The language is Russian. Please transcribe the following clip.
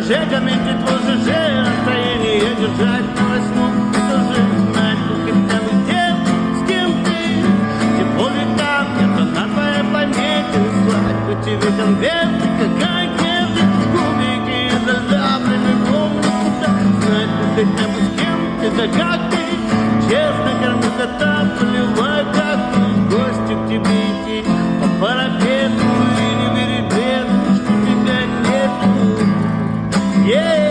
Жека меньше твой же настроение держать на восьмом этаже. Знать, хотя бы тем, с кем ты. Тепло векам, это на твоей планете. Свадьбу тебе конверты, какая книжка. Кубики заляплены комнаты. Знать, хотя бы с кем ты, да как ты. Честно кормю кота, поливаю как-то. В гости к тебе идти по парапету. И не бери бред, что тебя нету. Yeah.